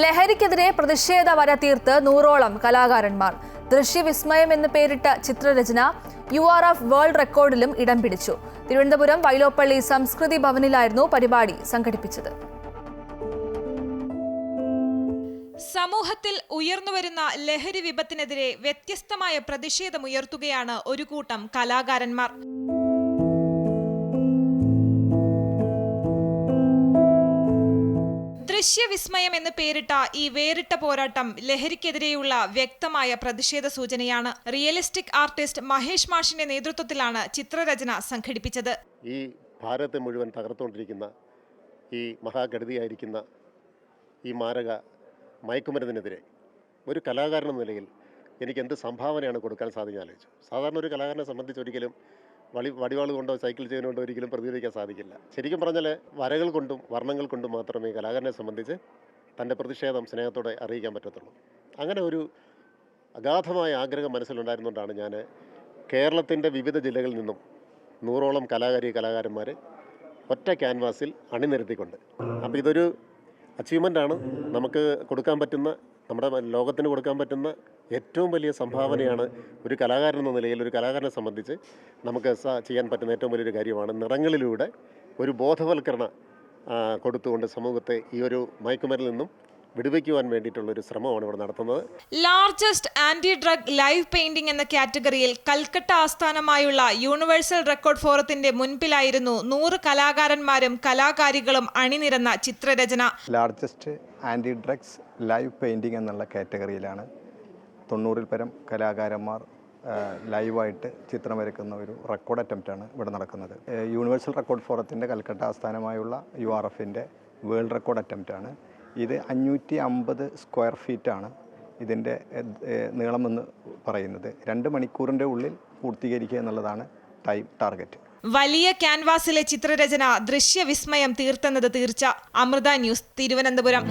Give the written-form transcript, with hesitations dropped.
ലഹരിക്കെതിരെ പ്രതിഷേധ വര തീർത്ത് 100ഓളം കലാകാരന്മാർ. ദൃശ്യവിസ്മയം എന്ന് പേരിട്ട ചിത്രരചന URF വേൾഡ് റെക്കോർഡിലും ഇടം പിടിച്ചു. തിരുവനന്തപുരം വൈലോപ്പള്ളി സംസ്കൃതി ഭവനിലായിരുന്നു പരിപാടി സംഘടിപ്പിച്ചത്. സമൂഹത്തിൽ ഉയർന്നുവരുന്ന ലഹരി വിപത്തിനെതിരെ വ്യത്യസ്തമായ പ്രതിഷേധമുയർത്തുകയാണ് ഒരു കൂട്ടം കലാകാരന്മാർ. ദൃശ്യവിസ്മയം എന്ന് പേരിട്ട ഈ വേറിട്ട പോരാട്ടം ലഹരിക്കെതിരെയുള്ള വ്യക്തമായ പ്രതിഷേധ സൂചനയാണ്. റിയലിസ്റ്റിക് ആർട്ടിസ്റ്റ് മഹേഷ് മാഷിന്റെ നേതൃത്വത്തിലാണ് ചിത്രരചന സംഘടിപ്പിച്ചത്. ഈ ഭാരതത്തെ മുഴുവൻ തകർത്തുകൊണ്ടിരിക്കുന്ന ഈ മഹാഗതിയായിരിക്കുന്ന ഈ മാരക മയക്കുമരുന്നിനെതിരെ ഒരു കലാകാരൻ എന്ന നിലയിൽ എനിക്ക് എന്ത് സംഭാവനയാണ് കൊടുക്കാൻ സാധിക്കാൻ ആലോചിച്ചു. സാധാരണ ഒരു കലാകാരനെ സംബന്ധിച്ച് ഒരിക്കലും വടിവാൾ കൊണ്ടോ സൈക്കിൾ ചെയിൻ കൊണ്ടോ ഒരിക്കലും പ്രതികരിക്കാൻ സാധിക്കില്ല. ശരിക്കും പറഞ്ഞാൽ വരകൾ കൊണ്ടും വർണ്ണങ്ങൾ കൊണ്ടും മാത്രമേ കലാകാരനെ സംബന്ധിച്ച് തൻ്റെ പ്രതിഷേധം സ്നേഹത്തോടെ അറിയിക്കാൻ പറ്റത്തുള്ളൂ. അങ്ങനെ ഒരു അഗാധമായ ആഗ്രഹം മനസ്സിലുണ്ടായിരുന്നുകൊണ്ടാണ് ഞാൻ കേരളത്തിൻ്റെ വിവിധ ജില്ലകളിൽ നിന്നും 100ഓളം കലാകാരന്മാർ ഒറ്റ ക്യാൻവാസിൽ അണിനിരത്തിക്കൊണ്ട്. അപ്പോൾ ഇതൊരു അച്ചീവ്മെൻ്റാണ്. നമുക്ക് കൊടുക്കാൻ പറ്റുന്ന, നമ്മുടെ ലോകത്തിന് കൊടുക്കാൻ പറ്റുന്ന ഏറ്റവും വലിയ സംഭാവനയാണ്. ഒരു കലാകാരൻ എന്ന നിലയിൽ ഒരു കലാകാരനെ സംബന്ധിച്ച് നമുക്ക് ചെയ്യാൻ പറ്റുന്ന ഏറ്റവും വലിയൊരു കാര്യമാണ് നിറങ്ങളിലൂടെ ഒരു ബോധവൽക്കരണം കൊടുത്തുകൊണ്ട് സമൂഹത്തെ ഈ ഒരു മയക്കുമരുന്നിൽ നിന്നും വിടുവിക്കുവാൻ വേണ്ടിയിട്ടുള്ളൊരു ശ്രമമാണ് ഇവിടെ നടത്തുന്നത്. Largest anti drug live painting എന്ന കാറ്റഗറിയിൽ കൽക്കട്ട ആസ്ഥാനമായുള്ള യൂണിവേഴ്സൽ റെക്കോർഡ് ഫോറത്തിന്റെ മുൻപിലായിരുന്നു 100 കലാകാരന്മാരും കലാകാരികളും അണിനിരന്ന ചിത്രരചന. Largest anti drugs live painting എന്നുള്ള കാറ്റഗറിയിലാണ് 90-ൽ പരം കലാകാരന്മാർ ലൈവായിട്ട് ചിത്രം വരയ്ക്കുന്ന ഒരു റെക്കോർഡ് അറ്റംപ്റ്റാണ് ഇവിടെ നടക്കുന്നത്. യൂണിവേഴ്സൽ റെക്കോർഡ് ഫോറത്തിൻ്റെ കൽക്കട്ട ആസ്ഥാനമായുള്ള URFൻ്റെ വേൾഡ് റെക്കോർഡ് അറ്റംപ്റ്റാണ്. ഇത് 550 സ്ക്വയർ ഫീറ്റാണ് ഇതിൻ്റെ നീളമെന്ന് പറയുന്നത്. 2 മണിക്കൂറിൻ്റെ ഉള്ളിൽ പൂർത്തീകരിക്കുക എന്നുള്ളതാണ് ടൈം ടാർഗറ്റ്. വലിയ ക്യാൻവാസിലെ ചിത്രരചന ദൃശ്യവിസ്മയം തീർത്തെന്നത് തീർച്ച. അമൃത ന്യൂസ്, തിരുവനന്തപുരം.